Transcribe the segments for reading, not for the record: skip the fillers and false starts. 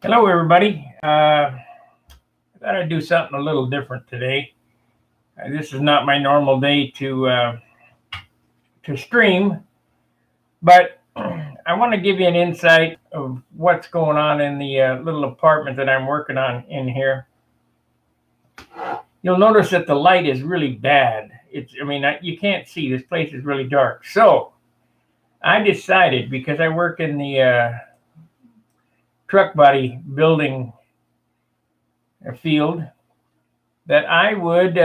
Hello, everybody. I thought I'd do something a little different today. This is not my normal day to stream, but I want to give you an insight of what's going on in the little apartment that I'm working on in here. You'll notice that the light is really bad. You can't see. This place is really dark. So I decided, because I work in the truck body building field, that I would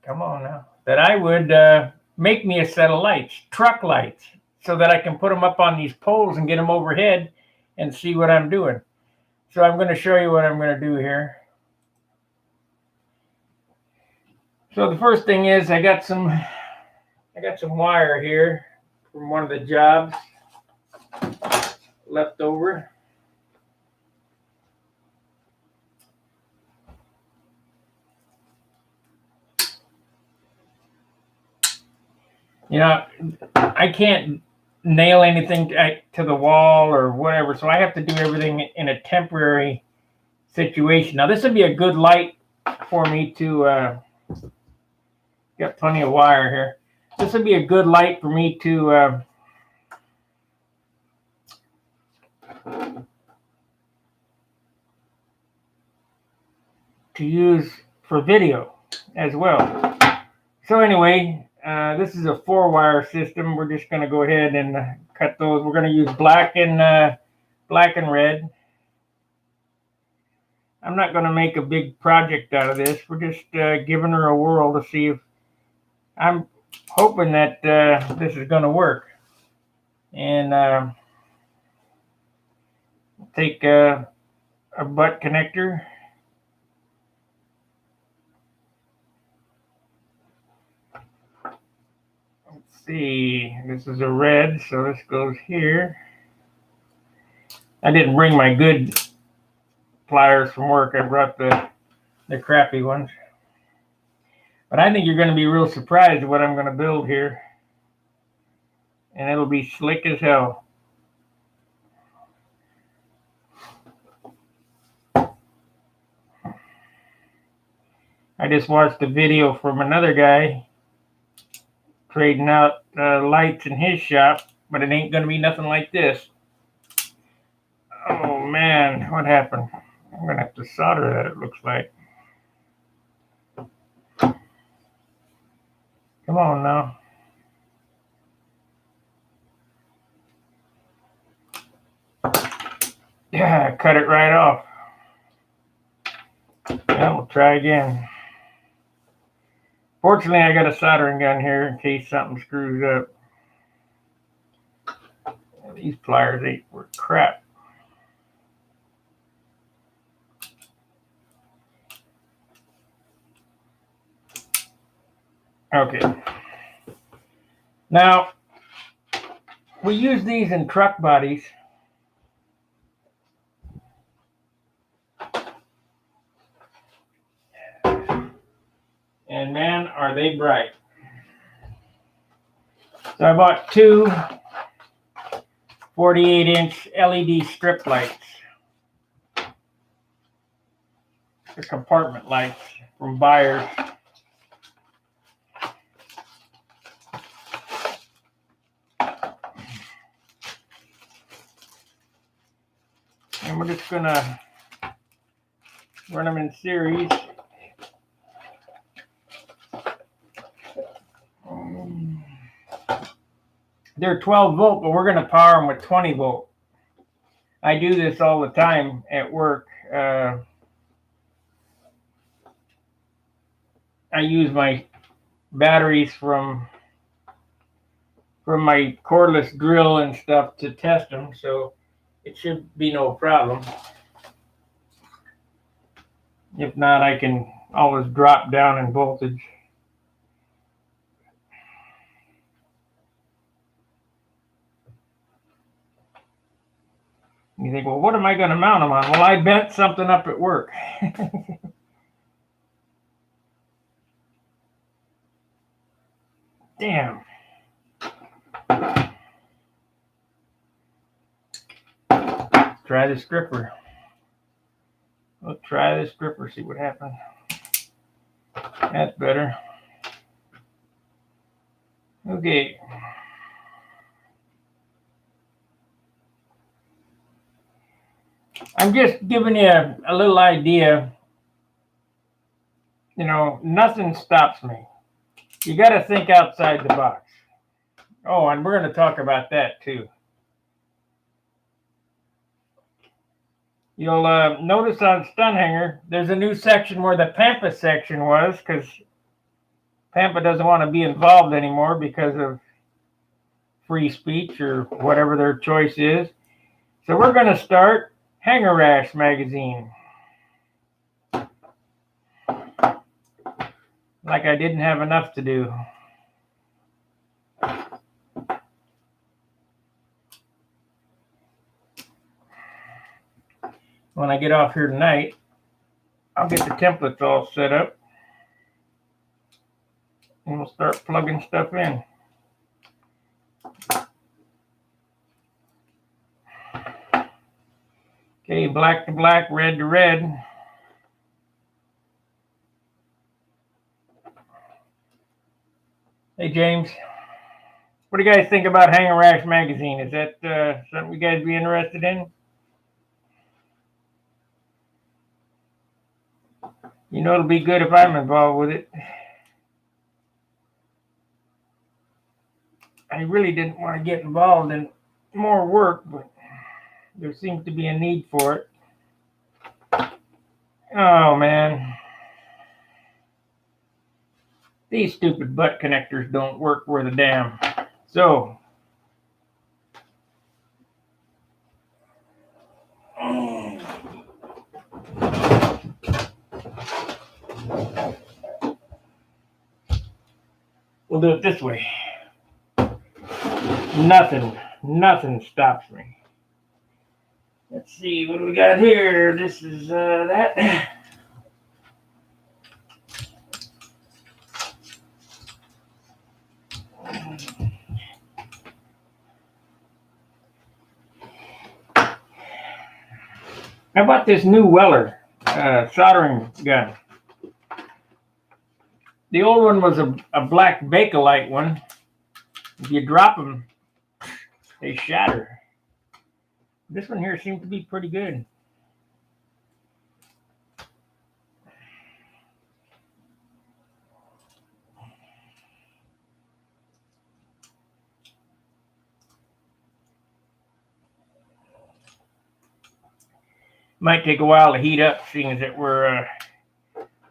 come on now, that I would make me a set of lights, truck lights, so that I can put them up on these poles and get them overhead and see what I'm doing. So I'm going to show you what I'm going to do here. So the first thing is I got some wire here from one of the jobs left over. You know, I can't nail anything to the wall or whatever, so I have to do everything in a temporary situation. Now, this would be a good light for me to got plenty of wire here. This would be a good light for me to use for video as well. So anyway, this is a 4-wire system. We're just going to go ahead and cut those. We're going to use black and red. I'm not going to make a big project out of this. We're just giving her a whirl to see if I'm hoping that this is going to work. And take a butt connector. Let's see, this is a red, so this goes here. I didn't bring my good pliers from work. I brought the crappy ones. But I think you're going to be real surprised at what I'm going to build here. And it'll be slick as hell. I just watched a video from another guy trading out lights in his shop, but it ain't going to be nothing like this. Oh man, what happened? I'm going to have to solder that, it looks like. Come on now. Yeah, cut it right off. Yeah, we'll try again. Fortunately, I got a soldering gun here in case something screws up. These pliers ain't worth crap. Okay. Now, we use these in truck bodies. And man, are they bright. So I bought two 48-inch LED strip lights. The compartment lights from Buyers. And we're just gonna run them in series. They're 12 volt, but we're gonna power them with 20 volt. I do this all the time at work. I use my batteries from my cordless drill and stuff to test them, so it should be no problem. If not, I can always drop down in voltage. You think, well, what am I going to mount them on? Well, I bent something up at work. Damn. Try the stripper. We'll try the stripper, see what happens. That's better. Okay. I'm just giving you a little idea. You know, nothing stops me. You got to think outside the box. Oh, and we're going to talk about that too. You'll notice on Stunt Hanger, there's a new section where the Pampa section was, because Pampa doesn't want to be involved anymore because of free speech or whatever their choice is. So we're going to start Hanger Rash magazine. Like I didn't have enough to do. When I get off here tonight, I'll get the templates all set up. And we'll start plugging stuff in. Okay, black to black, red to red. Hey, James. What do you guys think about Hanger Rash magazine? Is that something you guys be interested in? You know it'll be good if I'm involved with it. I really didn't want to get involved in more work, but there seems to be a need for it. Oh, man. These stupid butt connectors don't work worth a damn. So, we'll do it this way. Nothing stops me. Let's see, what do we got here? This is that. I bought this new Weller soldering gun. The old one was a black Bakelite one. If you drop them, they shatter. This one here seems to be pretty good. Might take a while to heat up, seeing as that we're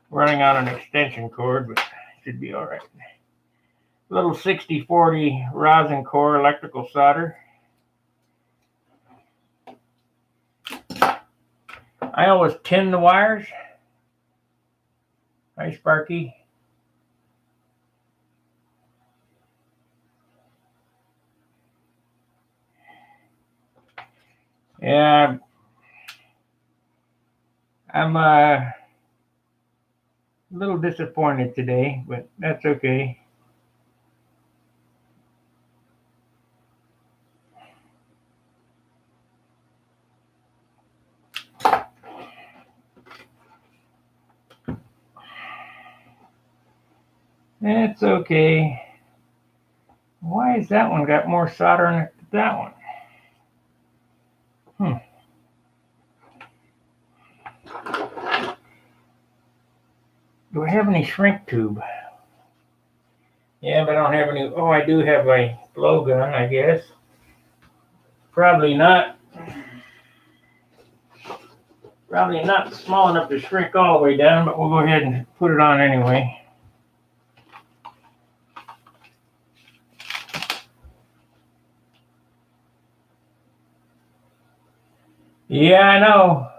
running on an extension cord, but should be all right. Little 6040 rosin core electrical solder. I always tin the wires. Hi, Sparky. Yeah, I'm a little disappointed today, but that's okay. That's okay. Why has that one got more solder in it than that one? Do I have any shrink tube? Yeah, but I don't have any. Oh, I do have a blow gun, I guess. Probably not. Probably not small enough to shrink all the way down, but we'll go ahead and put it on anyway. Yeah, I know.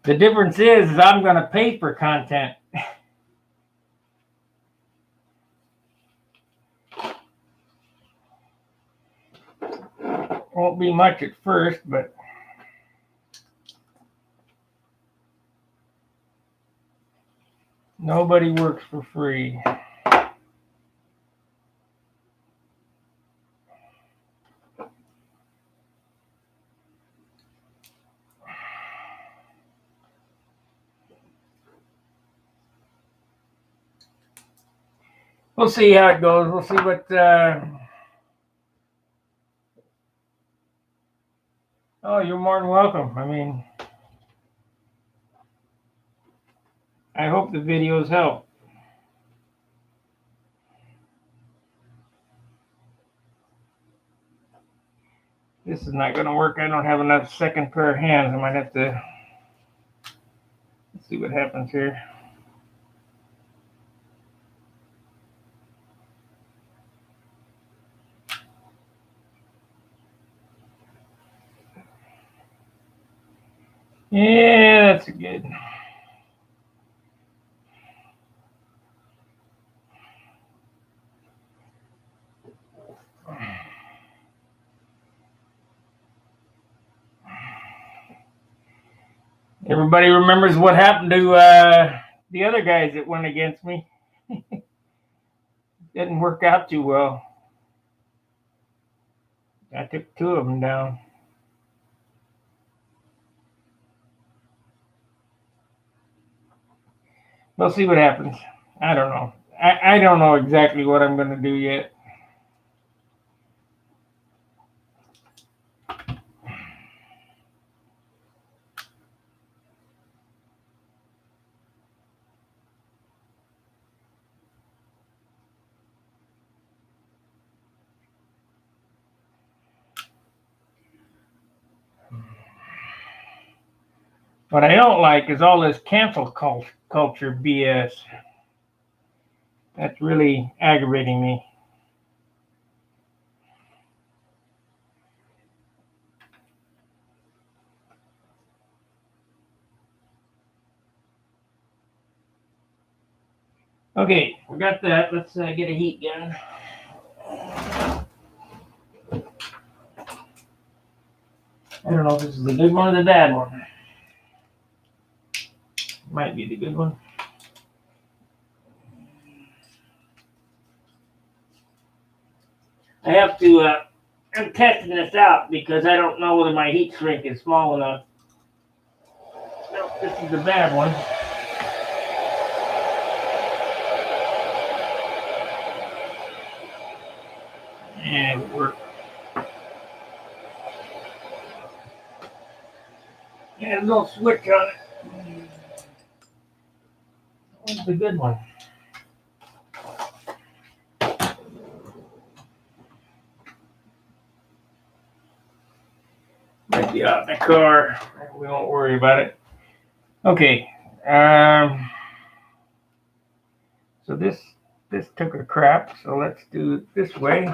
The difference is I'm going to pay for content. Won't be much at first, but nobody works for free. we'll see how it goes. We'll see what. Oh, you're more than welcome. I mean, I hope the videos help. This is not going to work. I don't have enough second pair of hands. I might have to. Let's see what happens here. Yeah, that's good. Everybody remembers what happened to the other guys that went against me. Didn't work out too well. I took 2 of them down. We'll see what happens. I don't know. I don't know exactly what I'm going to do yet. What I don't like is all this cancel culture BS. That's really aggravating me. Okay, we got that. Let's get a heat gun. I don't know if this is the good one or the bad one. Might be the good one. I have to, I'm testing this out because I don't know whether my heat shrink is small enough. No, this is the bad one. And it worked. There's no switch on it. What's the good one? Might be out in the car. We won't worry about it. Okay. So this took a crap. So let's do it this way.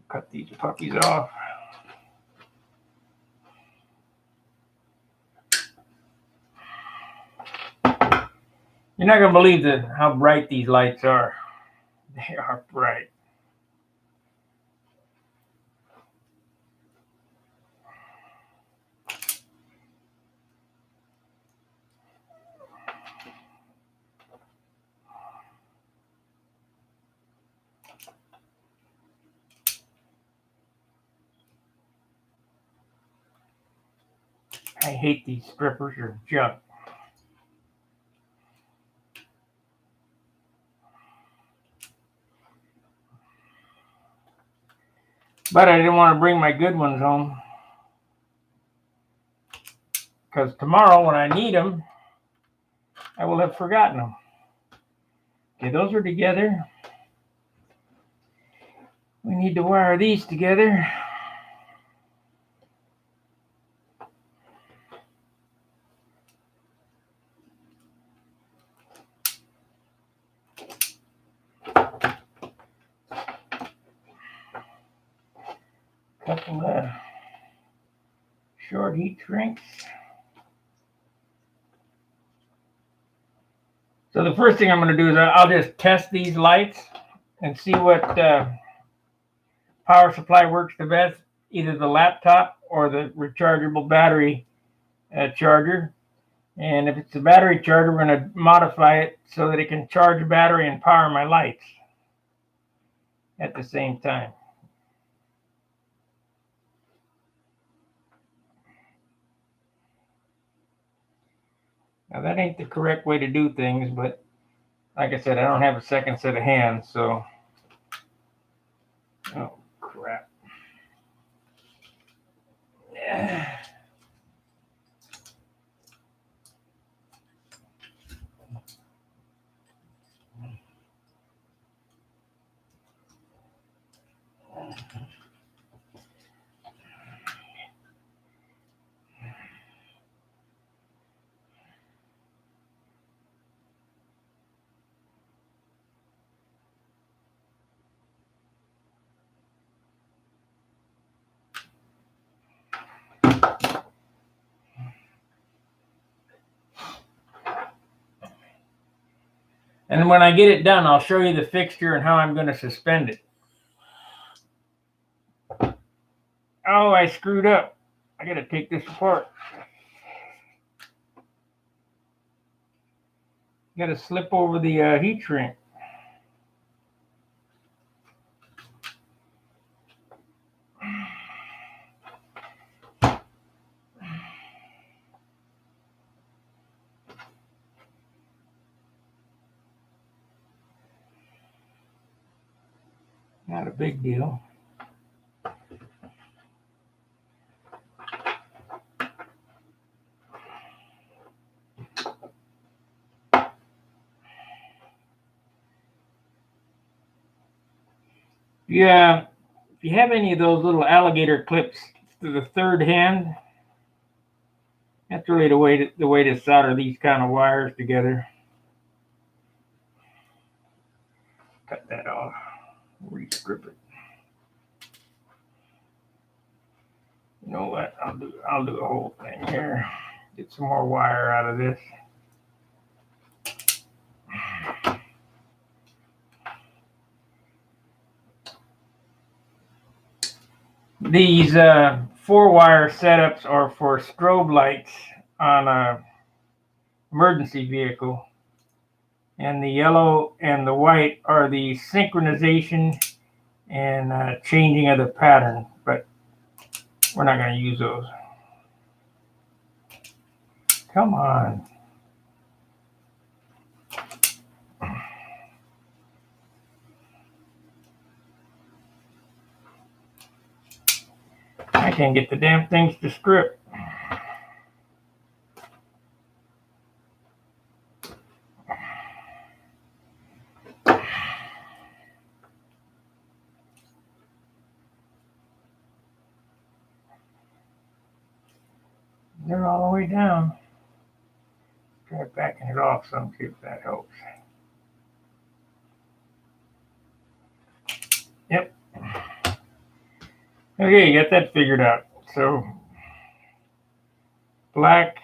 Cut these puppies off. You're not gonna believe how bright these lights are. They are bright. I hate these strippers. They're junk. But I didn't want to bring my good ones home. Because tomorrow when I need them, I will have forgotten them. Okay, those are together. We need to wire these together. Couple of short heat shrinks. So the first thing I'm going to do is I'll just test these lights and see what power supply works the best, either the laptop or the rechargeable battery charger. And if it's the battery charger, we're going to modify it so that it can charge the battery and power my lights at the same time. Now that ain't the correct way to do things, but Like I said, I don't have a second set of hands, so. Oh, crap. Yeah. And when I get it done, I'll show you the fixture and how I'm going to suspend it. Oh, I screwed up. I got to take this apart. Got to slip over the heat shrink. Not a big deal. Yeah, if you have any of those little alligator clips to the third hand, that's really the way to solder these kind of wires together. Cut that off. Restrip it. You know what? I'll do a whole thing here. Get some more wire out of this. These 4-wire setups are for strobe lights on a emergency vehicle, and the yellow and the white are the synchronization and changing of the pattern, but we're not going to use those. Come on. I can't get the damn things to strip. They're all the way down. Try backing it off some, see if that helps. Yep. Okay, got that figured out. So, black.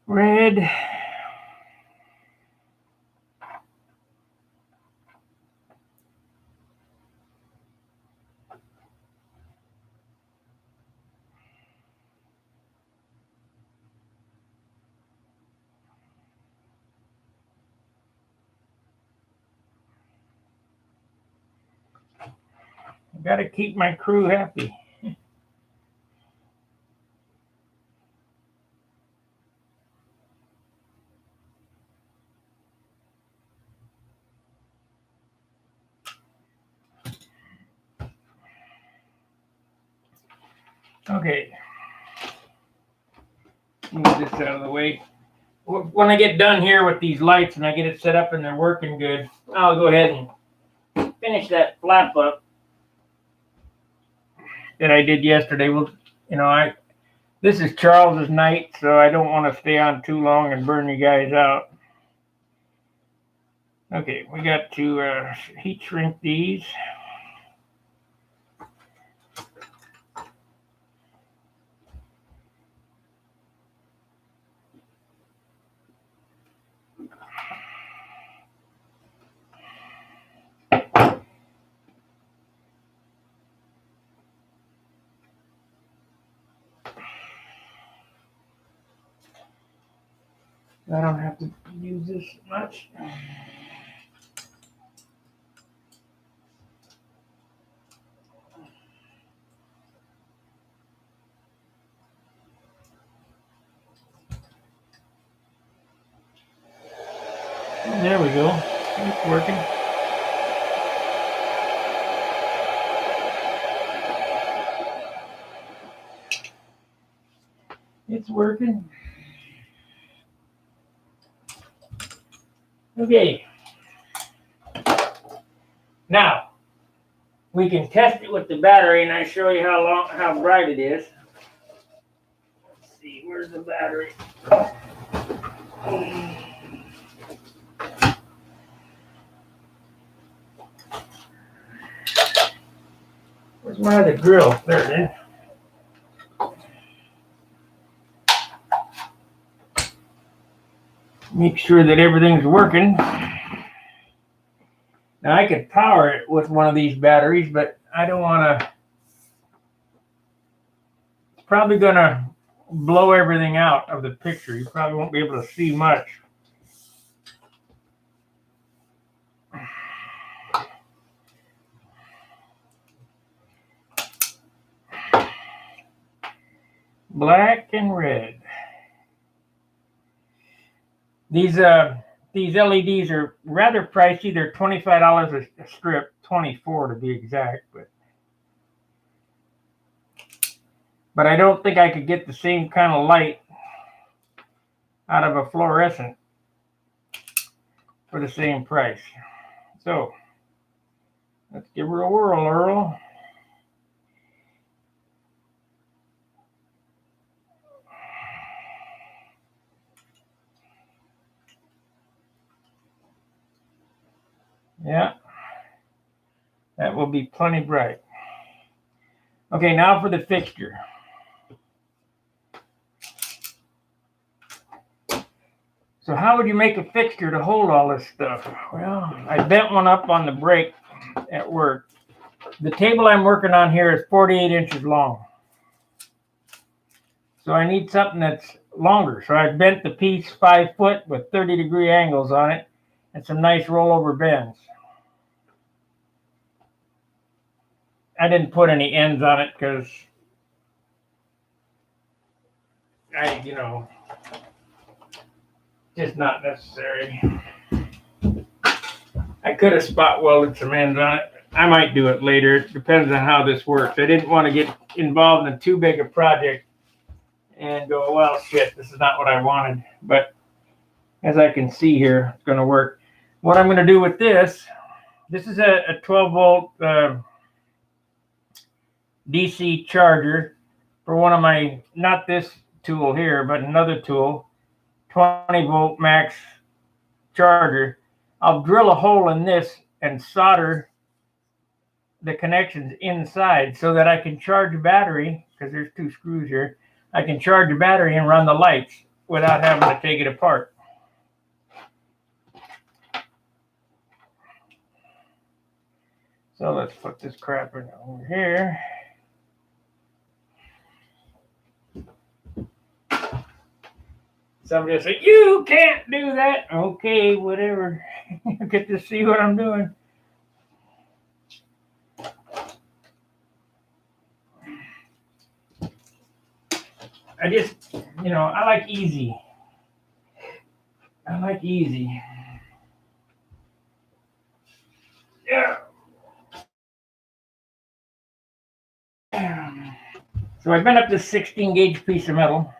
Red. Got to keep my crew happy. Okay. Move this out of the way. When I get done here with these lights and I get it set up and they're working good, I'll go ahead and finish that flap up that I did yesterday. Well, you know, this is Charles's night, so I don't want to stay on too long and burn you guys out. Okay, we got to heat shrink these. I don't have to use this much. There we go. It's working. It's working. Okay. Now, we can test it with the battery, and I show you how bright it is. Let's see, where's the battery? Where's my other grill? There it is. Make sure that everything's working. Now I could power it with one of these batteries, but I don't want to. It's probably going to blow everything out of the picture. You probably won't be able to see much. Black and red. These LEDs are rather pricey. They're $25 a strip, 24 to be exact. But I don't think I could get the same kind of light out of a fluorescent for the same price. So let's give her a whirl, Earl. Yeah, that will be plenty bright. Okay, now for the fixture. So how would you make a fixture to hold all this stuff? Well, I bent one up on the brake at work. The table I'm working on here is 48 inches long. So I need something that's longer. So I bent the piece 5 foot with 30-degree angles on it and some nice rollover bends. I didn't put any ends on it because just not necessary. I could have spot welded some ends on it. I might do it later. It depends on how this works. I didn't want to get involved in too big a project and go, well, shit, this is not what I wanted. But as I can see here, it's going to work. What I'm going to do with this is a 12-volt DC charger for one of my, not this tool here, but another tool, 20-volt max charger. I'll drill a hole in this and solder the connections inside so that I can charge a battery, because there's 2 screws here. I can charge a battery and run the lights without having to take it apart. So let's put this crap in over here. Somebody will say, you can't do that. Okay, whatever. You get to see what I'm doing. I just, I like easy. Yeah. So I've bent up this 16 gauge piece of metal.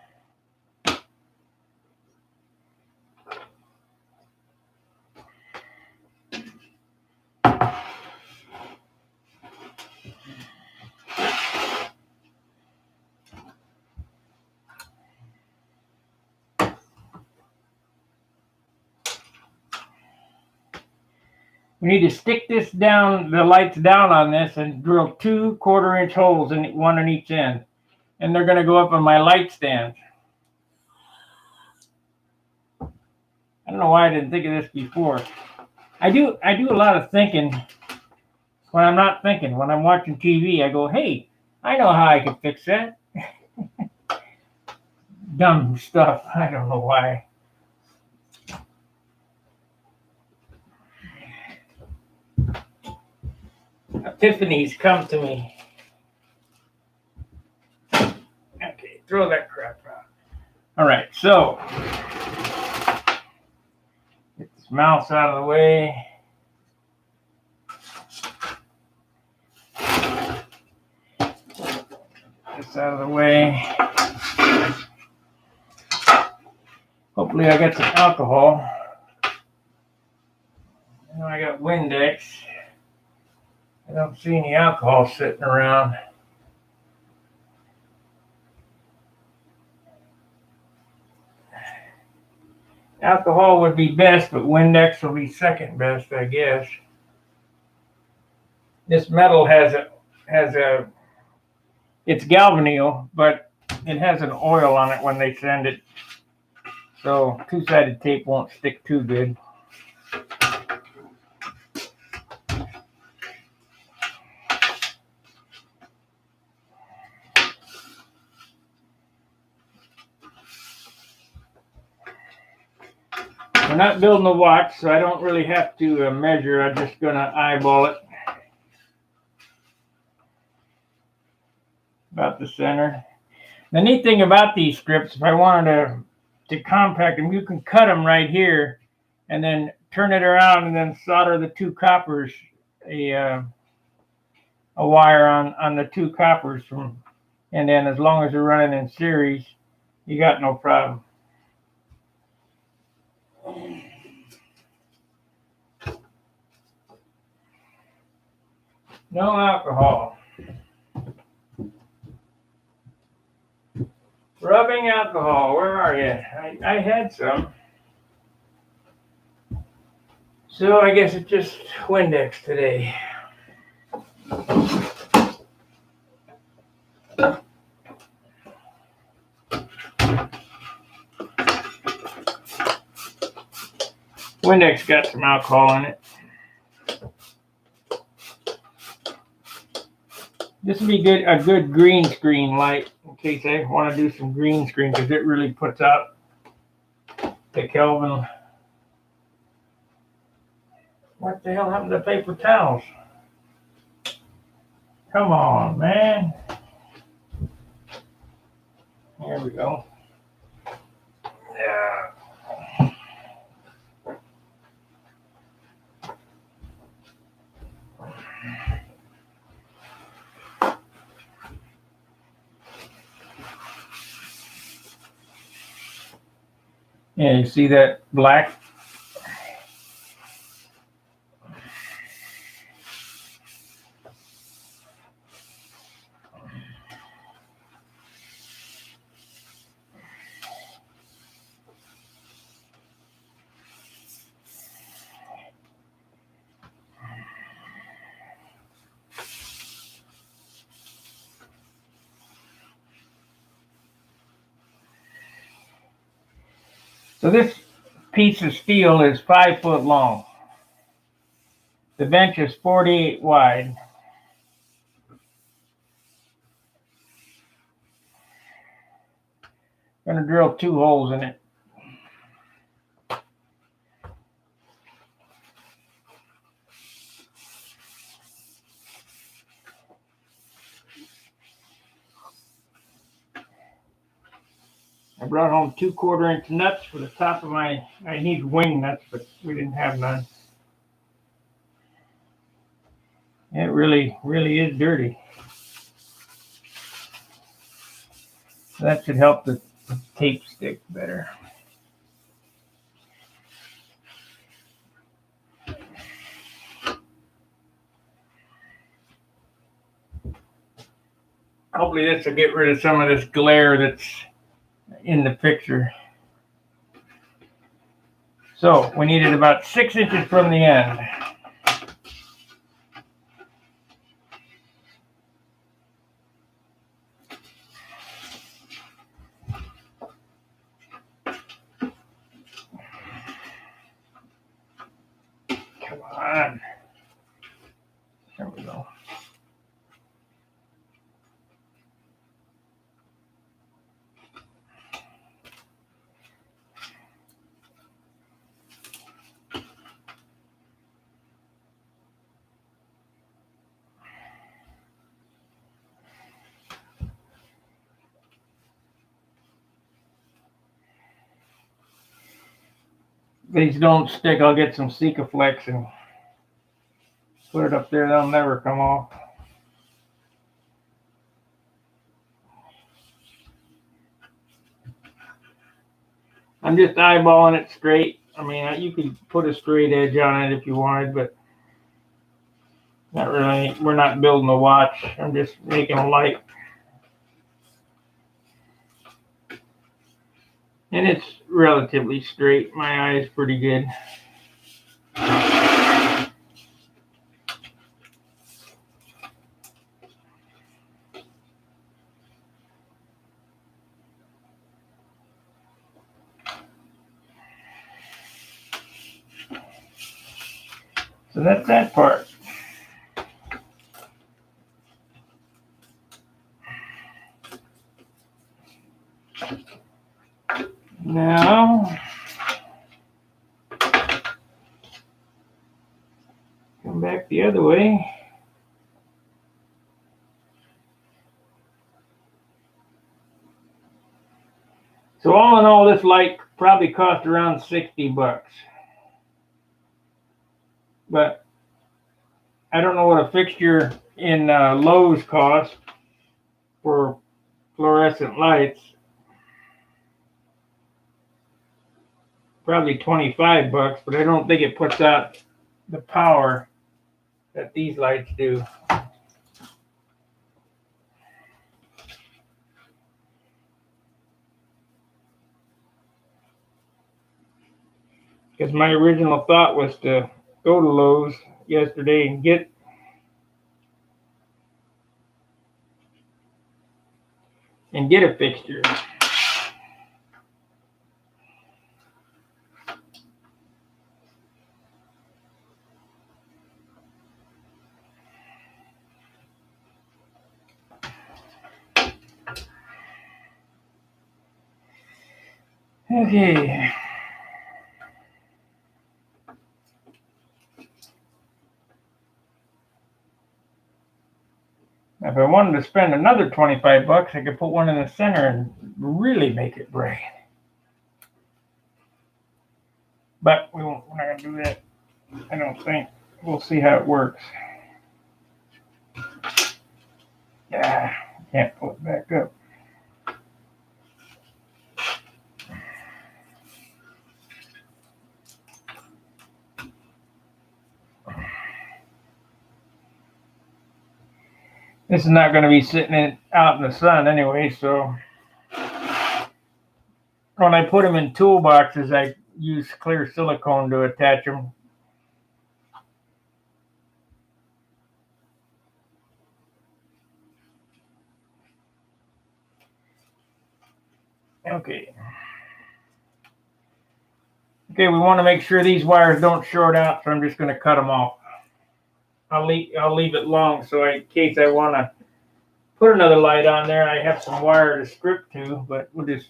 We need to stick this down, the lights down on this, and drill 2 1/4-inch holes, one on each end. And they're going to go up on my light stand. I don't know why I didn't think of this before. I do a lot of thinking when I'm not thinking. When I'm watching TV, I go, hey, I know how I could fix that. Dumb stuff. I don't know why. epiphanies come to me. Okay, throw that crap out. All right, so get this mouse out of the way. This out of the way. Hopefully I got some alcohol. And I got Windex. I don't see any alcohol sitting around. Alcohol would be best, but Windex will be second best, I guess. This metal has a it's galvanneal, but it has an oil on it when they send it. So two-sided tape won't stick too good. We're not building a watch, so I don't really have to measure. I'm just going to eyeball it. About the center. The neat thing about these strips, if I wanted to compact them, you can cut them right here and then turn it around and then solder the two coppers, a wire on the two coppers from, and then as long as you're running in series, you got no problem. No alcohol. Rubbing alcohol, where are you? I had some. So I guess it's just Windex today. Windex got some alcohol in it. This would be good, a good green screen light in case I want to do some green screen because it really puts out the Kelvin. What the hell happened to paper towels? Come on, man. There we go. Yeah. Yeah, you see that black? So this piece of steel is 5 foot long. The bench is 48 wide. I'm going to drill 2 holes in it. I brought home 2 1/4 inch nuts for the top of my, I need wing nuts, but we didn't have none. It really is dirty. That should help the tape stick better. Hopefully this will get rid of some of this glare that's in the picture. So we need it about 6 inches from the end. Come on. There we go. these don't stick, I'll get some Sikaflex and put it up there. They'll never come off. I'm just eyeballing it straight. I mean, you could put a straight edge on it if you wanted, but not really. We're not building a watch. I'm just making a light. And it's relatively straight. My eye is pretty good. So that's that part. Now, come back the other way. So all in all, this light probably cost around $60. But I don't know what a fixture in Lowe's costs for fluorescent lights. Probably $25, but I don't think it puts out the power that these lights do. Because my original thought was to go to Lowe's yesterday and get a fixture. Okay. Now, if I wanted to spend another $25, I could put one in the center and really make it bright. But we're not going to do that, I don't think. We'll see how it works. Yeah, can't pull it back up. This is not going to be sitting out in the sun anyway, so when I put them in toolboxes, I use clear silicone to attach them. Okay. Okay, we want to make sure these wires don't short out, so I'm just going to cut them off. I'll leave it long, so in case I want to put another light on there, I have some wire to strip to, but we'll just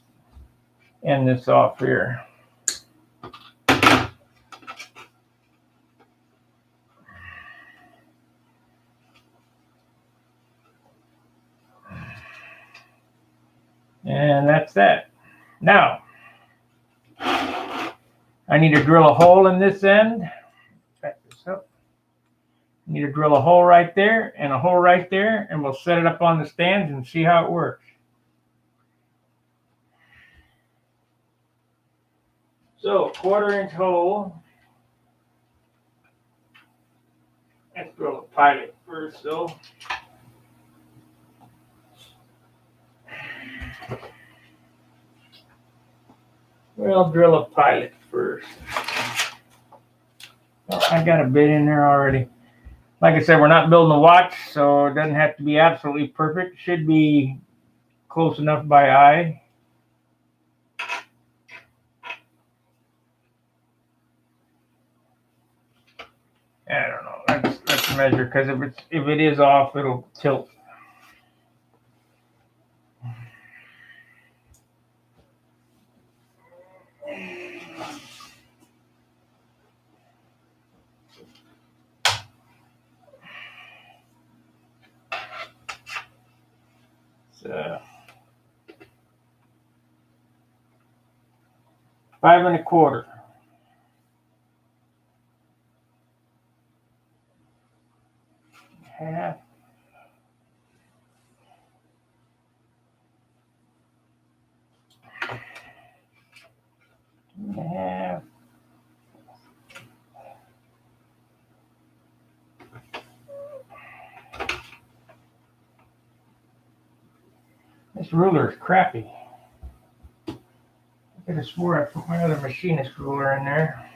end this off here. And that's that. Now, I need to drill a hole in this end. Back this up. I need to drill a hole right there and a hole right there, and we'll set it up on the stands and see how it works. So, 1/4 inch hole. Let's drill a pilot first, though. We'll drill a pilot first. Oh, I got a bit in there already. Like I said, we're not building a watch, so it doesn't have to be absolutely perfect. It should be close enough by eye. I don't know. Let's measure, because if it is off, it'll tilt. So 5 1/4. half. 2.5. This ruler is crappy. I could have swore I put my other machinist ruler in there.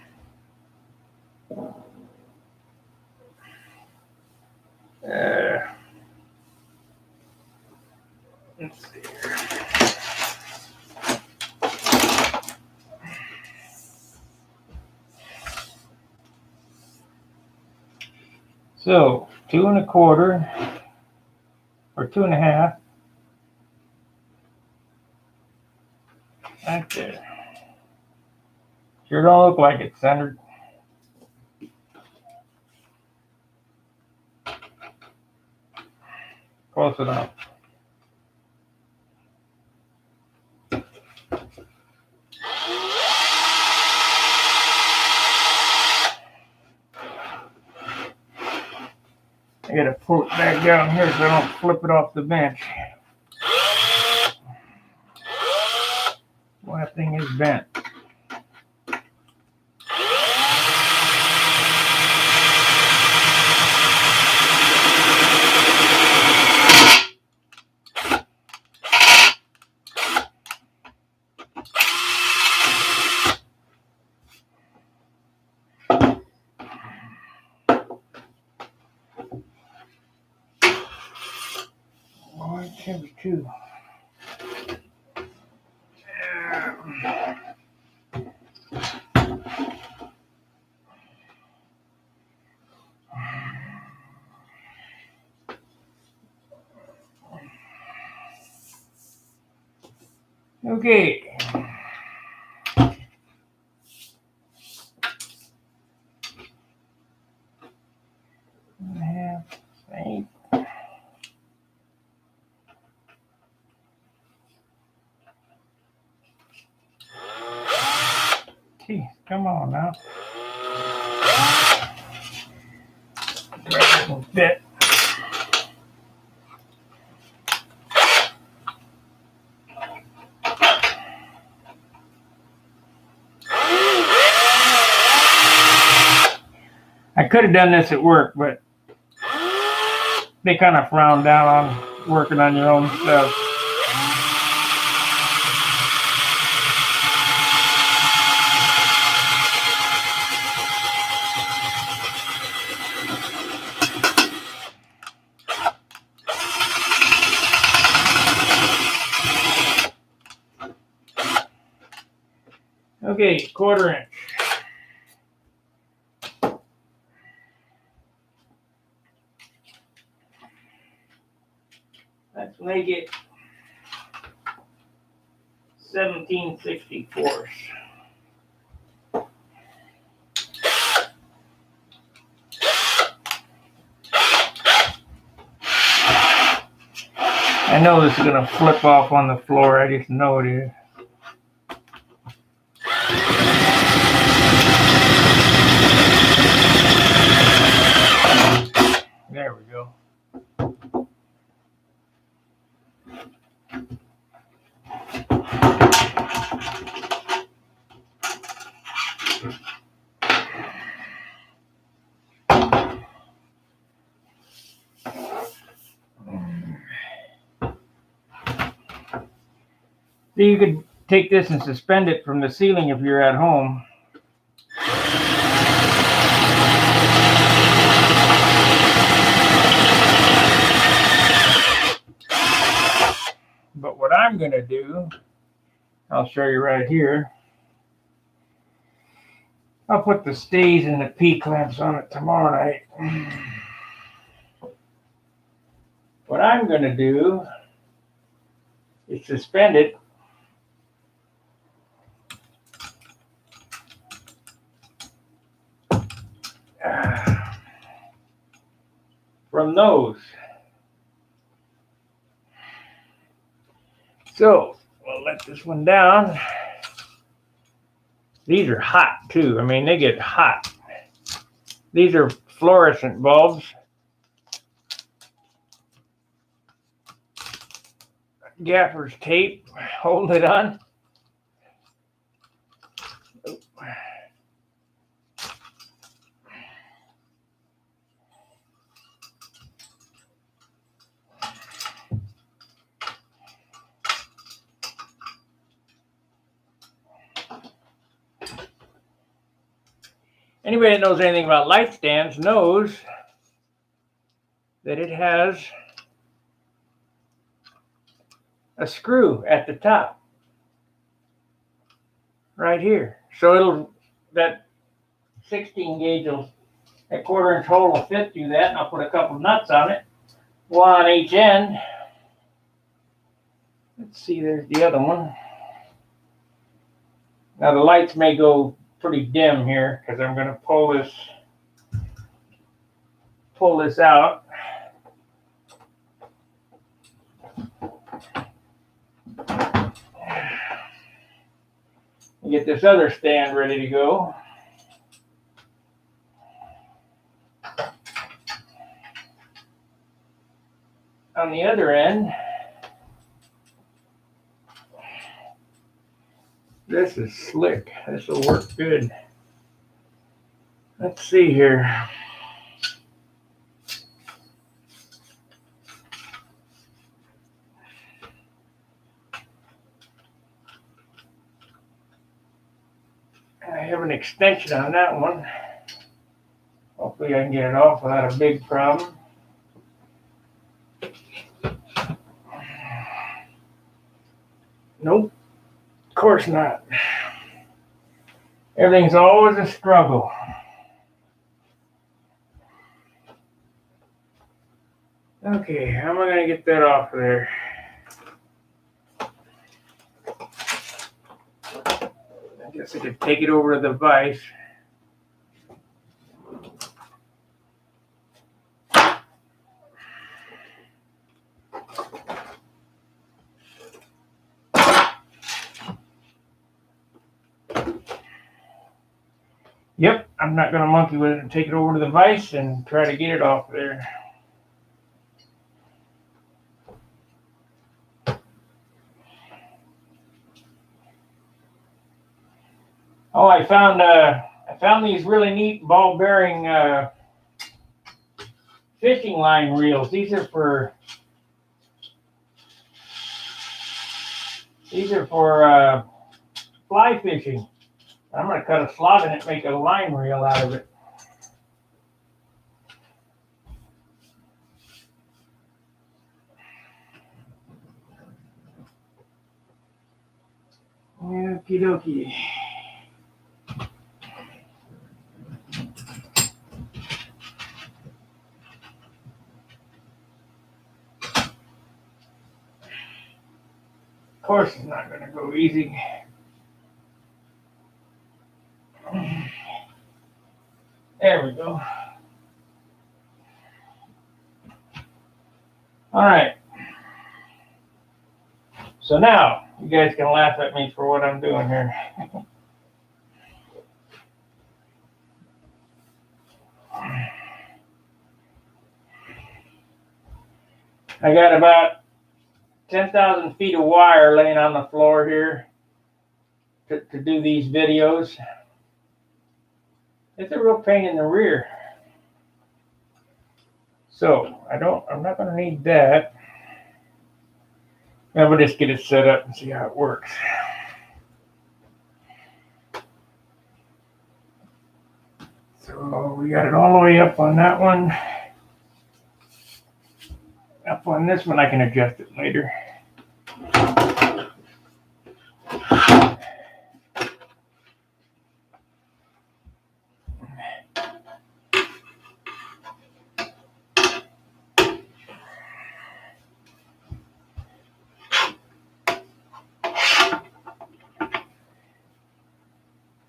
Let's see here. So 2.25 or 2.5. Right there. Sure don't look like it's centered. Close enough. I gotta pull it back down here so I don't flip it off the bench. Well, that thing is bent. Oh, it can be too. Okay. Eight. Gee, come on now. Fit. I could have done this at work, but they kind of frown down on working on your own stuff. Okay, 1/4 inch. Let's make it 17/64. I know this is going to flip off on the floor. I just know it is. There we go. So you could take this and suspend it from the ceiling if you're at home. But what I'm going to do, I'll show you right here. I'll put the stays and the P-clamps on it tomorrow night. What I'm going to do is suspend it from those. So we'll let this one down. These are hot too. I mean, they get hot. These are fluorescent bulbs. gaffer's tape, hold it on. Anybody that knows anything about light stands knows that it has a screw at the top right here. So that 16 gauge that 1/4 inch hole will fit through that, and I'll put a couple nuts on it, one on each end. Let's see, there's the other one. Now the lights may go pretty dim here because I'm going to pull this out. Get this other stand ready to go. On the other end, this is slick. This will work good. Let's see here. I have an extension on that one. Hopefully I can get it off without a big problem. Nope, of course not. Everything's always a struggle. Okay, how am I going to get that off of there? I guess I could take it over to the vise. Yep, I'm not going to monkey with it and take it over to the vise and try to get it off there. Oh, I found these really neat ball bearing fishing line reels. These are for fly fishing. I'm going to cut a slot in it and make a line reel out of it. Okie dokie. Of course, it's not going to go easy. There we go. All right. So now you guys can laugh at me for what I'm doing here. I got about 10,000 feet of wire laying on the floor here to do these videos. It's a real pain in the rear. So I'm not going to need that. I'm going to just get it set up and see how it works. So we got it all the way up on that one. Up on this one, I can adjust it later.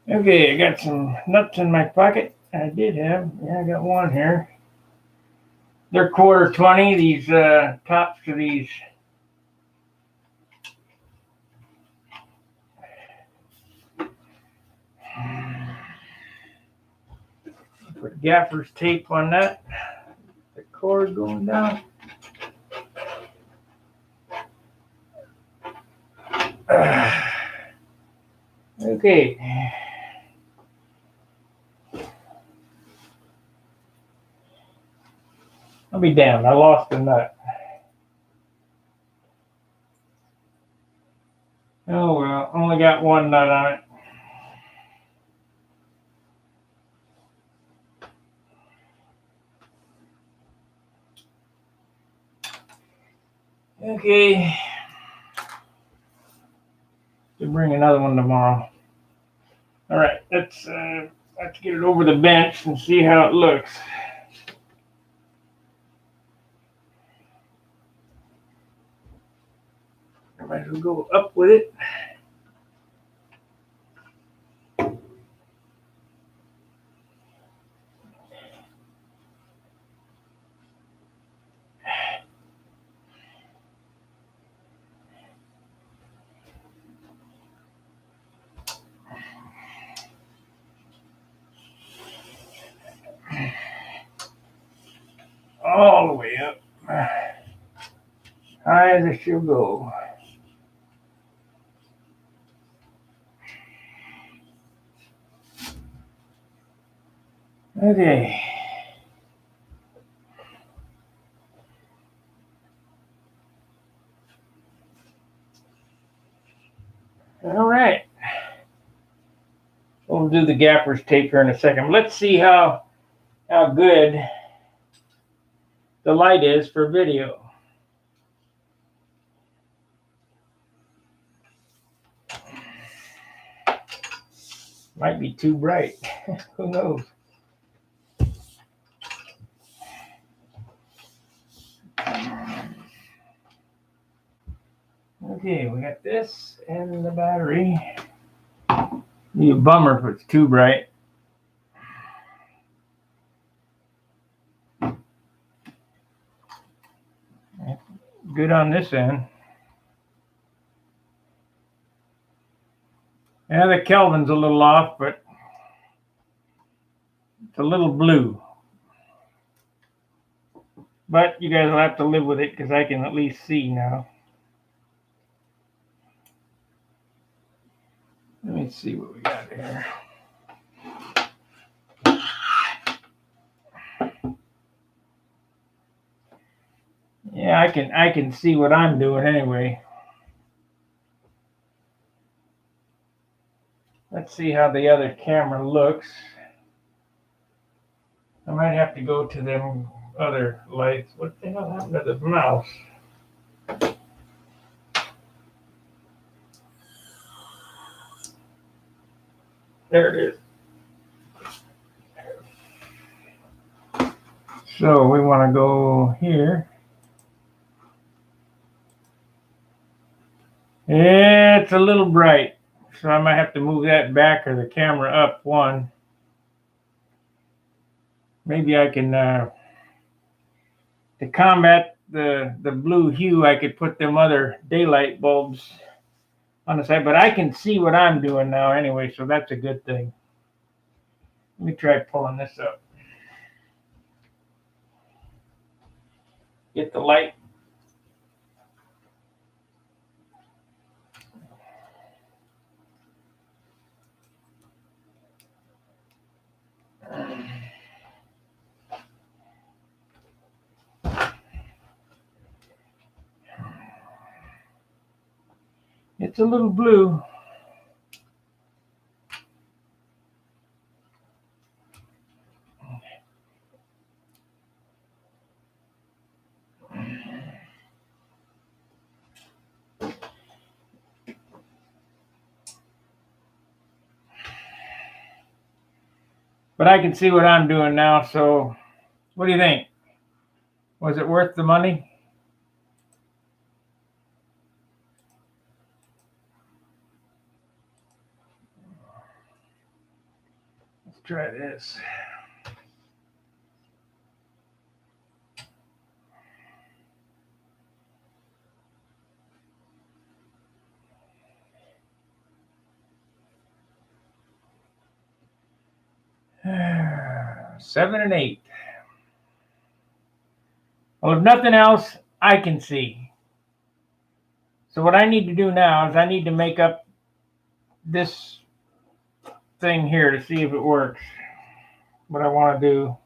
Okay, I got some nuts in my pocket. I got one here. They're 1/4 20, these tops to these. Put gaffer's tape on that. The cord going down. Okay. I'll be damned. I lost the nut. Oh well, only got one nut on it. Okay. To bring another one tomorrow. All right, let's get it over the bench and see how it looks. I might as well go up with it. All the way up. High as it should go. Okay. All right. We'll do the gapper's tape here in a second. Let's see how good the light is for video. Might be too bright. Who knows? Okay, we got this and the battery. Be a bummer if it's too bright. Good on this end. Yeah, the Kelvin's a little off, but it's a little blue. But you guys will have to live with it because I can at least see now. Let me see what we got here. Yeah, I can see what I'm doing anyway. Let's see how the other camera looks. I might have to go to them other lights. What the hell happened to the mouse? There it is. So we want to go here. It's a little bright, so I might have to move that back or the camera up one. Maybe I can, to combat the blue hue, I could put them other daylight bulbs on the side, but I can see what I'm doing now anyway, so that's a good thing. Let me try pulling this up. Get the light. It's a little blue. But I can see what I'm doing now, so what do you think? Was it worth the money? Let's try this. Seven and 8. Well, if nothing else, I can see. So what I need to do now is I need to make up this thing here to see if it works. What I want to do.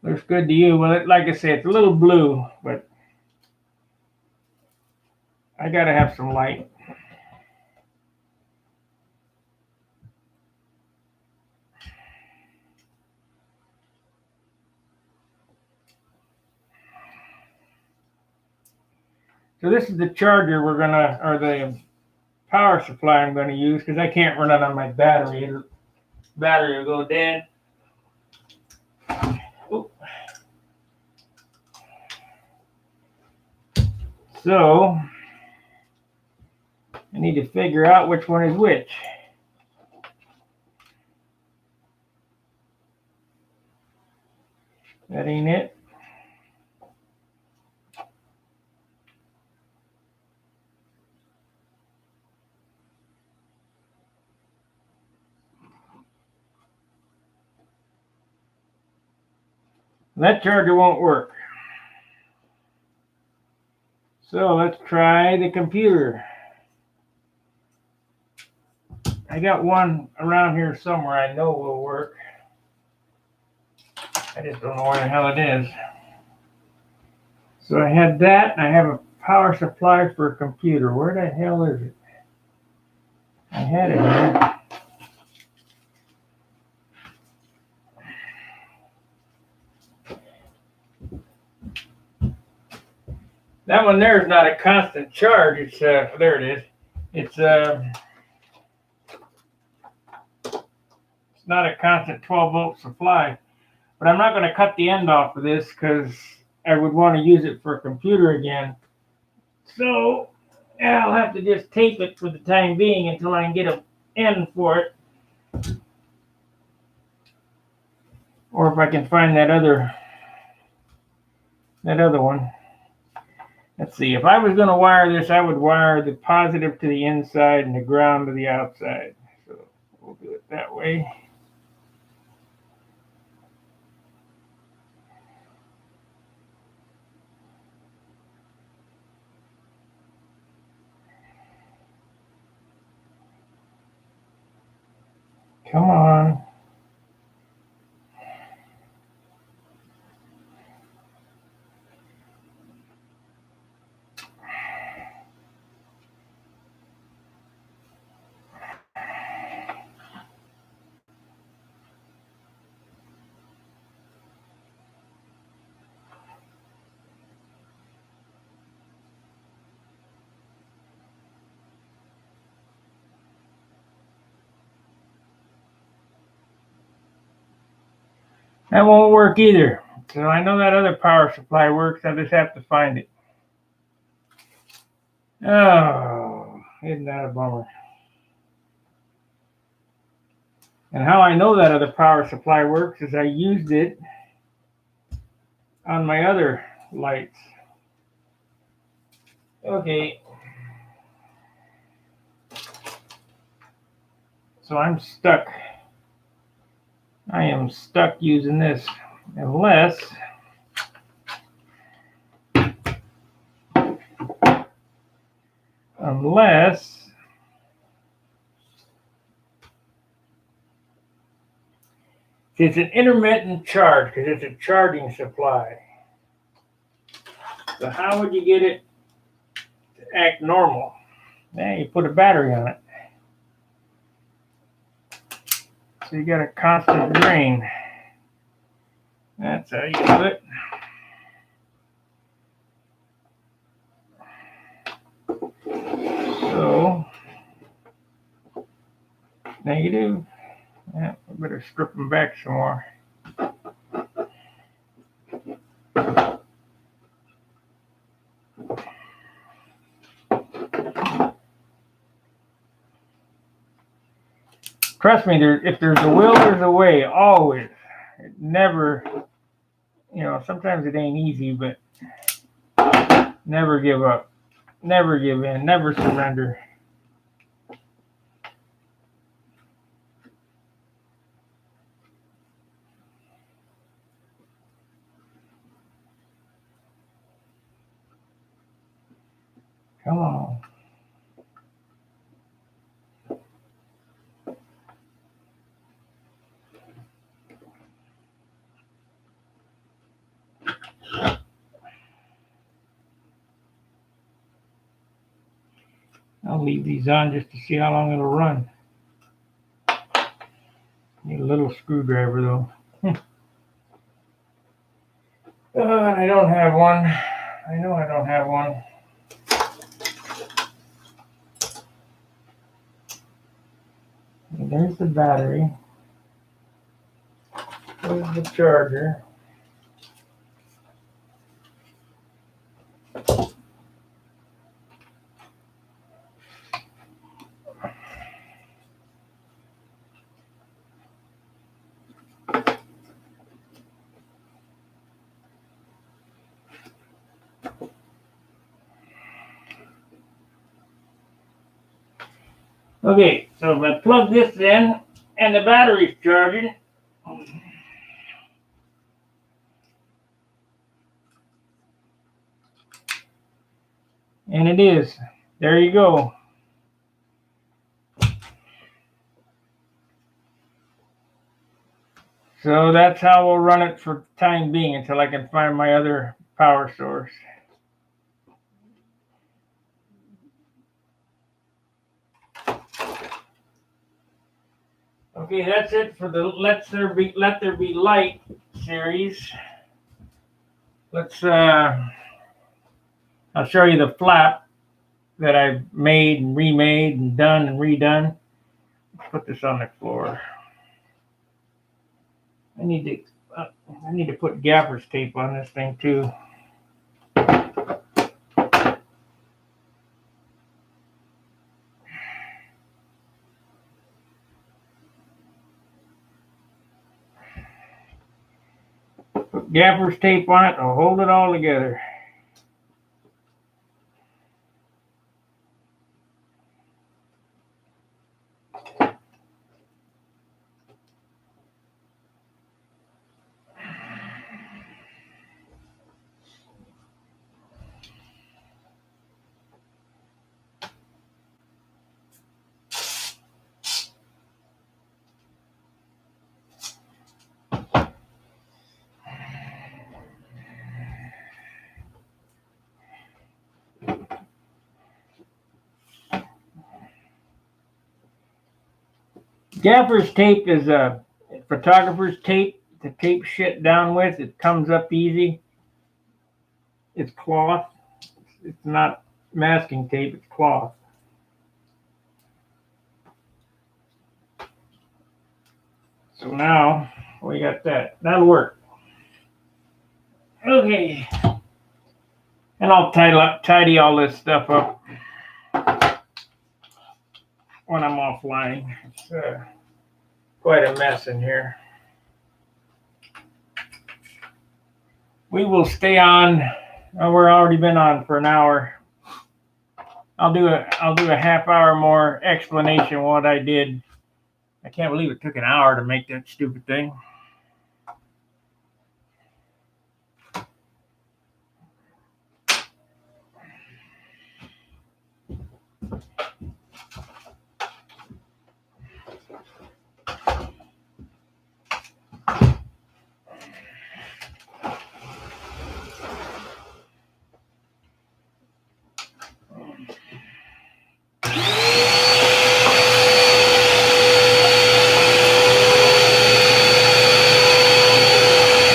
Looks good to you. Well, like I say, it's a little blue, but I got to have some light. So this is the charger or the power supply I'm gonna use because I can't run it on my battery. The battery will go dead. Ooh. So I need to figure out which one is which. That ain't it. That charger won't work. So let's try the computer. I got one around here somewhere I know will work. I just don't know where the hell it is. So I had that, and I have a power supply for a computer. Where the hell is it? I had it here. That one there is not a constant charge. It's there it is. It's not a constant 12-volt supply. But I'm not going to cut the end off of this because I would want to use it for a computer again. So yeah, I'll have to just tape it for the time being until I can get an end for it. Or if I can find that other one. Let's see, if I was going to wire this, I would wire the positive to the inside and the ground to the outside. So we'll do it that way. Come on. That won't work either. So I know that other power supply works. I just have to find it. Oh, isn't that a bummer? And how I know that other power supply works is I used it on my other lights. Okay. So I'm stuck. I am stuck using this unless it's an intermittent charge because it's a charging supply. So how would you get it to act normal? Yeah, you put a battery on it. So you got a constant drain. That's how you do it. So negative. Yeah, I better strip them back some more. Trust me, if there's a will, there's a way, always. It never, sometimes it ain't easy, but never give up. Never give in. Never surrender. Come on. I'll leave these on just to see how long it'll run. Need a little screwdriver though. I don't have one. I know I don't have one. There's the battery. There's the charger. Okay, so if I plug this in and the battery's charging, and it is. There you go. So that's how we'll run it for the time being until I can find my other power source. Okay, that's it for the Let There Be Light series. Let's I'll show you the flap that I've made and remade and done and redone. Let's put this on the floor. I need to put gaffer's tape on this thing too. Put gaffer's tape on it, I'll hold it all together. Gaffer's tape is a photographer's tape to tape shit down with. It comes up easy. It's cloth. It's not masking tape, it's cloth. So now we got that. That'll work. Okay. And I'll tidy all this stuff up when I'm offline. It's quite a mess in here. We will stay on. We're already been on for an hour. I'll do a half hour more explanation of what I did. I can't believe it took an hour to make that stupid thing.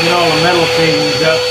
Get all the metal shavings up.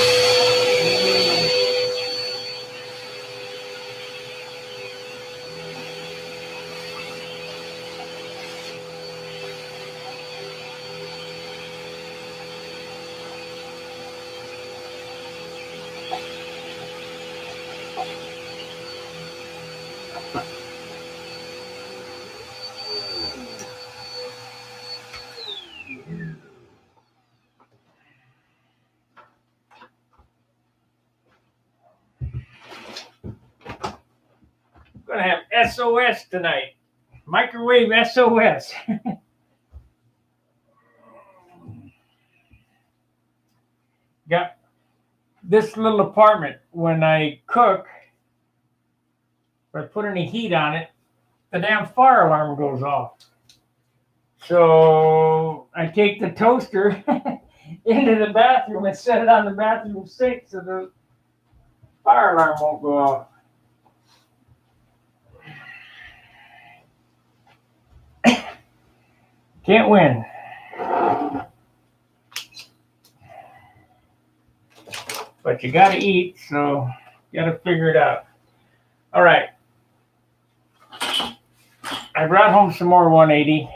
Gonna have SOS tonight. Microwave SOS. Got this little apartment. When I cook, if I put any heat on it, the damn fire alarm goes off. So I take the toaster into the bathroom and set it on the bathroom sink so the fire alarm won't go off. Can't win. But you gotta eat, so you gotta figure it out. All right. I brought home some more 180.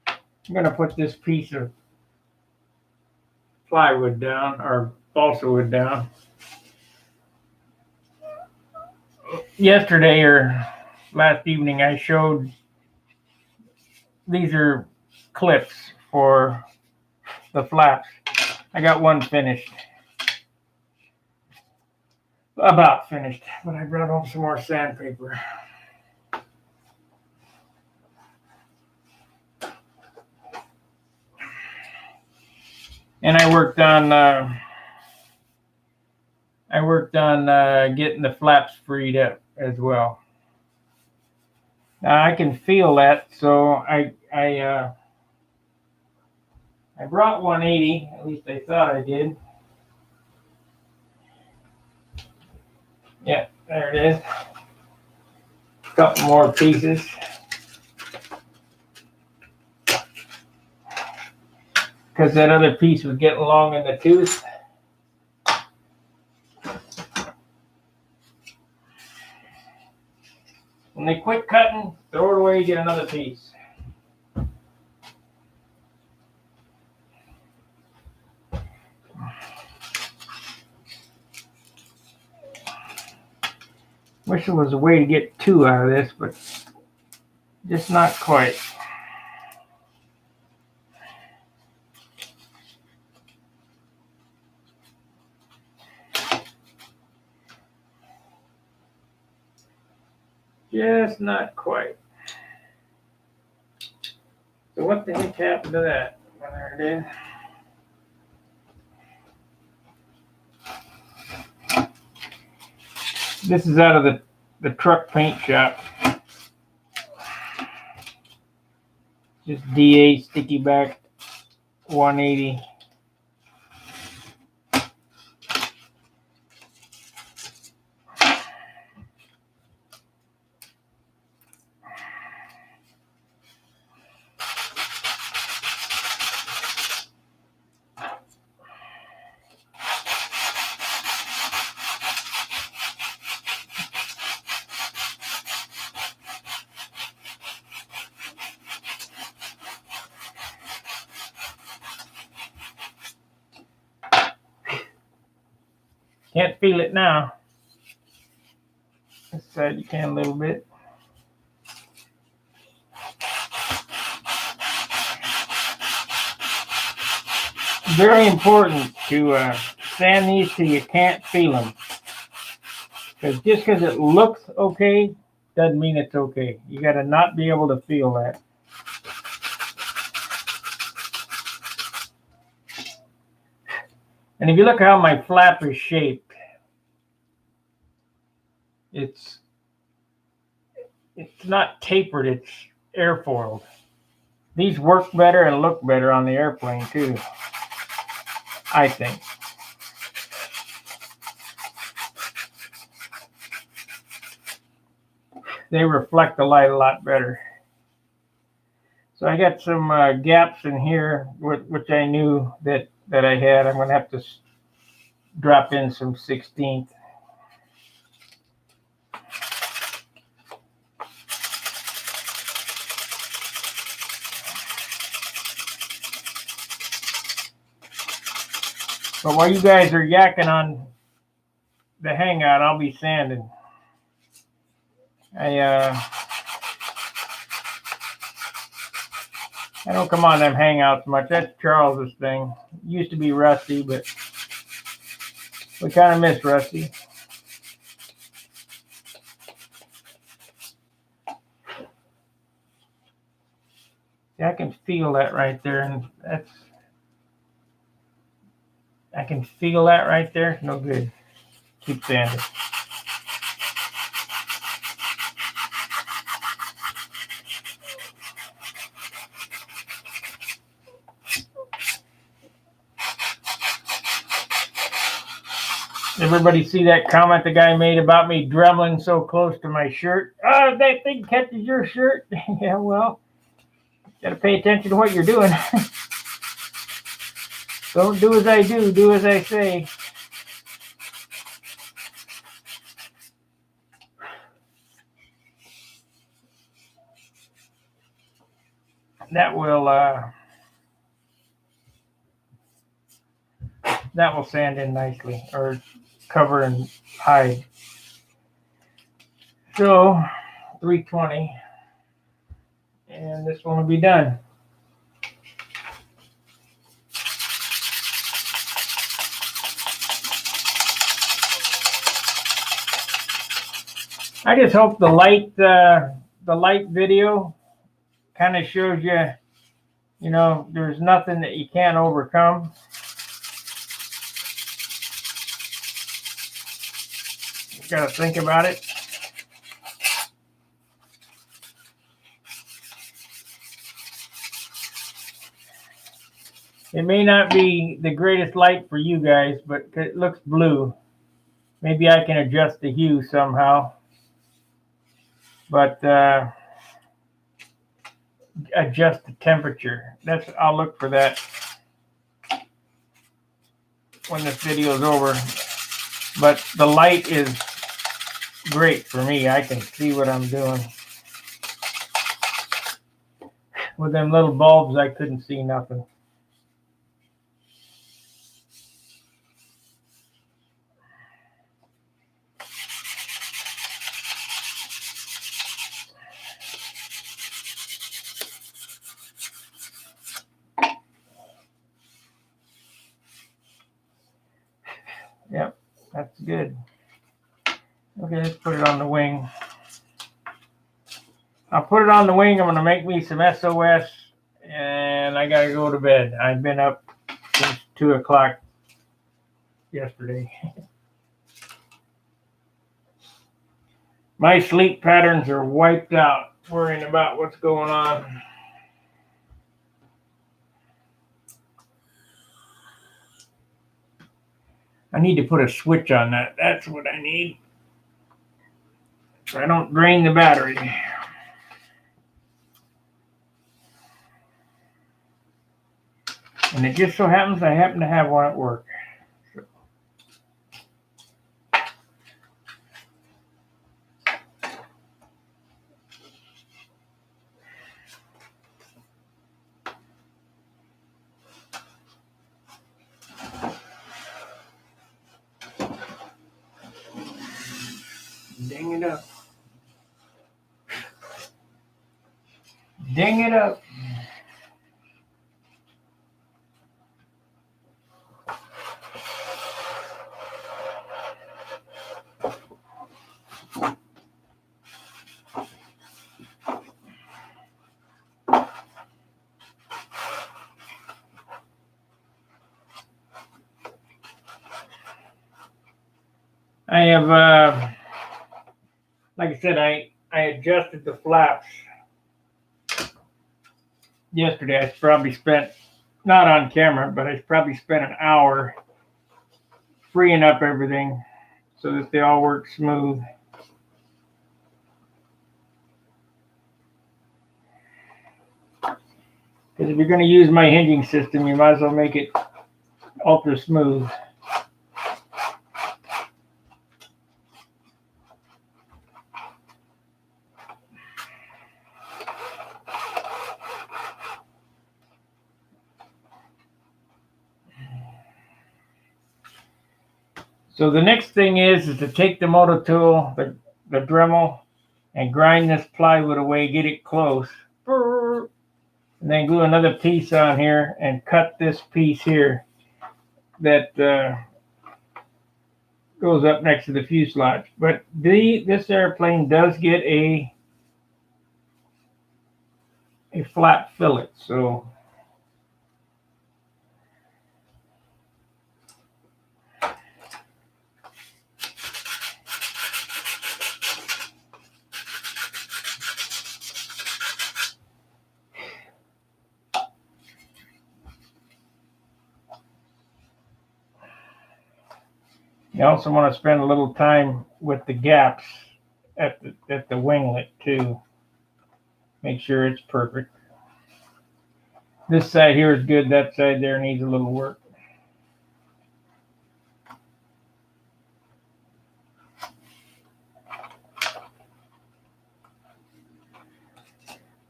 I'm gonna put this piece of plywood down, or balsa wood down. Yesterday or last evening, I showed these are clips for the flaps. I got one finished. About finished, but I brought home some more sandpaper. And I worked on getting the flaps freed up as well. Now I can feel that, so I brought 180. At least I thought I did. Yeah, there it is. A couple more pieces. Because that other piece was getting long in the tooth. When they quit cutting, throw it away, get another piece. Wish there was a way to get two out of this, but just not quite. Just not quite. So what the heck happened to that? Well, there it is. This is out of the truck paint shop. Just DA sticky back 180. Can't feel it now. This side you can a little bit. Very important to sand these till you can't feel them. Because just because it looks okay doesn't mean it's okay. You got to not be able to feel that. And if you look how my flap is shaped, it's not tapered, it's airfoiled. These work better and look better on the airplane too, I think. They reflect the light a lot better. So I got some gaps in here, which I knew that I had. I'm going to have to drop in some 16th. But while you guys are yakking on the hangout, I'll be sanding. I don't come on them hangouts much. That's Charles's thing. It used to be Rusty, but we kind of miss Rusty. See, I can feel that right there, and I can feel that right there. No good. Keep sanding. Everybody see that comment the guy made about me dremeling so close to my shirt? Oh, that thing catches your shirt. Yeah, well, Gotta pay attention to what you're doing. Don't do as I do as I say. That will sand in nicely, or cover and hide. So 320, and this one will be done. I just hope the light video kind of shows you, you know, there's nothing that you can't overcome. You gotta think about it. It may not be the greatest light for you guys, but it looks blue. Maybe I can adjust the hue somehow. But adjust the temperature. I'll look for that when this video is over. But the light is great for me. I can see what I'm doing. With them little bulbs, I couldn't see nothing. Yep, that's good. Okay, let's put it on the wing. I'll put it on the wing. I'm going to make me some SOS, and I got to go to bed. I've been up since 2 o'clock yesterday. My sleep patterns are wiped out, worrying about what's going on. I need to put a switch on that. That's what I need, so I don't drain the battery. And it just so happens I happen to have one at work. So. Ding it up. Ding it up. I have, like I said, I adjusted the flaps yesterday. I probably spent, not on camera, but I probably spent an hour freeing up everything so that they all work smooth. Because if you're going to use my hinging system, you might as well make it ultra smooth. So the next thing is to take the motor tool, the Dremel, and grind this plywood away, get it close. And then glue another piece on here and cut this piece here that goes up next to the fuselage. But this airplane does get a flat fillet, so you also want to spend a little time with the gaps at the winglet too. Make sure it's perfect. This side here is good. That side there needs a little work.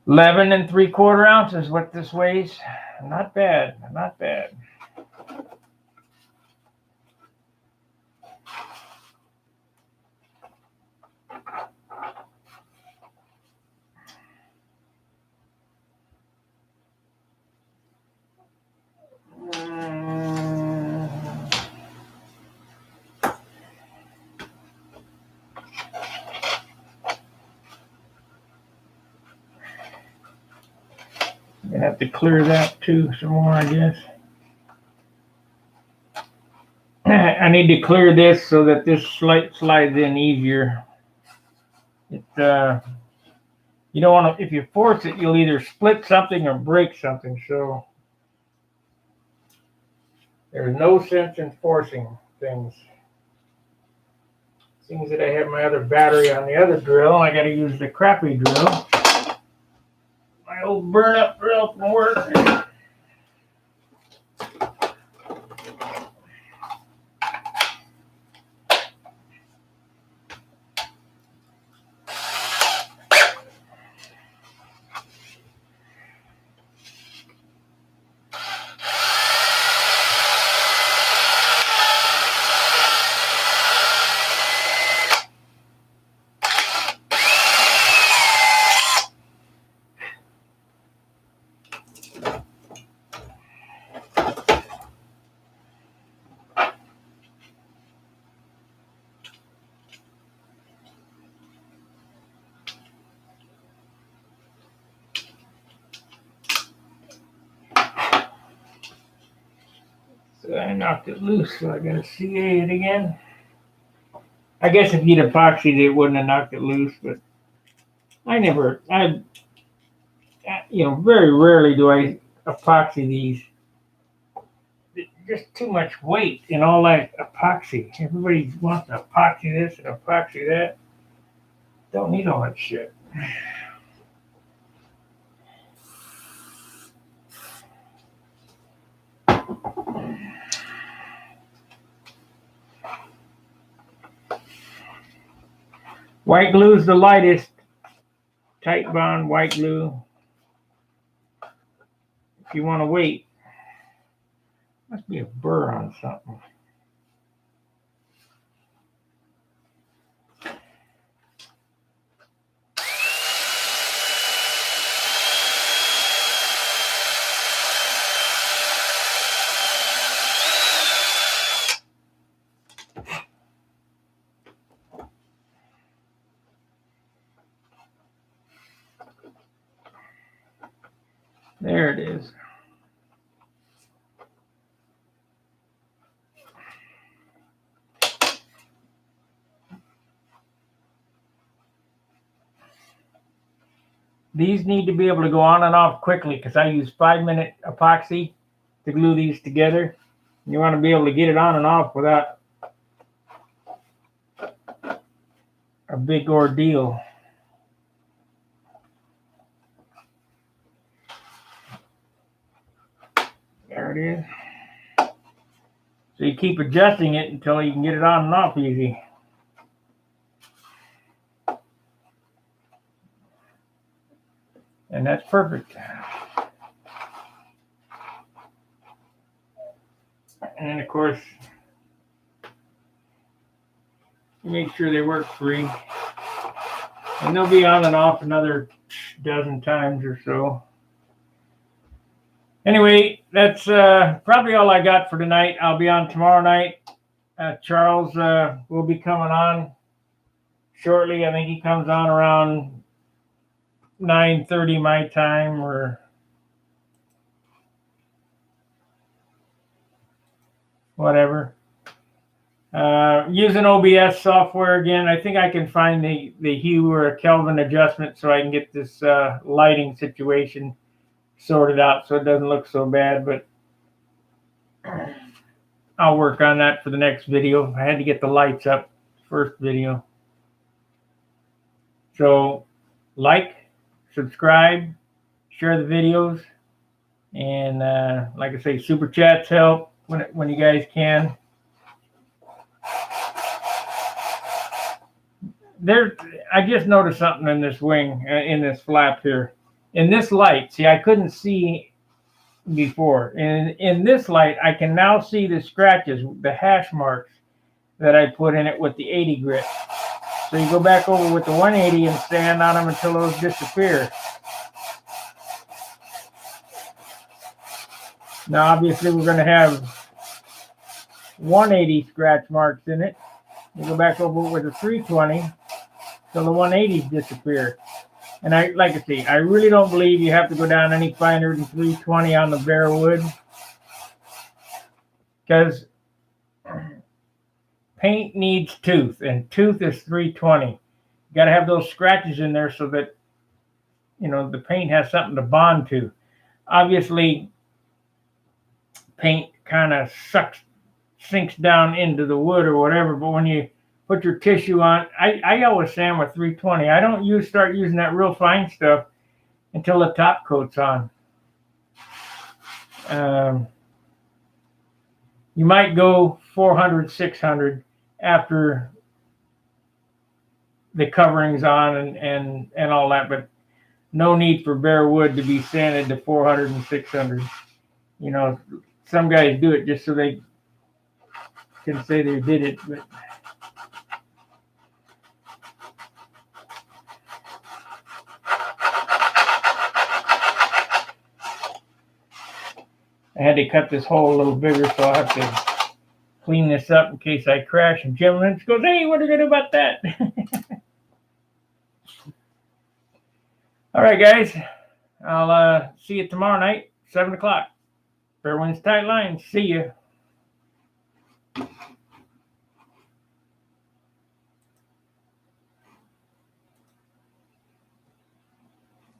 $11 3/4 ounces. What this weighs? Not bad. Not bad. I'm gonna have to clear that too some more, I guess. I need to clear this so that this slides in easier. You don't want to, if you force it, you'll either split something or break something. So there's no sense in forcing things. Seems that I have my other battery on the other drill. I got to use the crappy drill. My old burn-up drill from work. So I knocked it loose, so I got to CA it again. I guess if you'd epoxied it, wouldn't have knocked it loose, but very rarely do I epoxy these. Just too much weight in all that epoxy. Everybody wants to epoxy this and epoxy that. Don't need all that shit. White glue is the lightest. Tight bond white glue. If you want to wait, must be a burr on something. There it is. These need to be able to go on and off quickly because I use 5-minute epoxy to glue these together. You want to be able to get it on and off without a big ordeal. There it is. So you keep adjusting it until you can get it on and off easy. And that's perfect. And then, of course, make sure they work free. And they'll be on and off another dozen times or so. Anyway, that's probably all I got for tonight. I'll be on tomorrow night. Charles will be coming on shortly. I think he comes on around 9:30 my time or whatever. Using OBS software again. I think I can find the hue or a Kelvin adjustment so I can get this lighting situation sorted out so it doesn't look so bad, but I'll work on that for the next video. I had to get the lights up first video. So like, subscribe, share the videos, And like I say, super chats help when you guys can. I just noticed something in this wing, in this flap here. In this light, see, I couldn't see before. In this light, I can now see the scratches, the hash marks that I put in it with the 80 grit. So you go back over with the 180 and stand on them until those disappear. Now, obviously, we're going to have 180 scratch marks in it. You go back over with the 320 till the 180s disappear. And like I say, I really don't believe you have to go down any finer than 320 on the bare wood, because paint needs tooth, and tooth is 320. You got to have those scratches in there so that, you know, the paint has something to bond to. Obviously, paint kind of sinks down into the wood or whatever, but when you put your tissue on, I always sand with 320. I don't start using that real fine stuff until the top coat's on. You might go 400, 600 after the covering's on and all that, but no need for bare wood to be sanded to 400 and 600. You know, some guys do it just so they can say they did it, but I had to cut this hole a little bigger, so I have to clean this up in case I crash. And Jim Lynch goes, "Hey, what are you going to do about that?" All right, guys. I'll see you tomorrow night, 7 o'clock. Fair winds, tight lines. See you.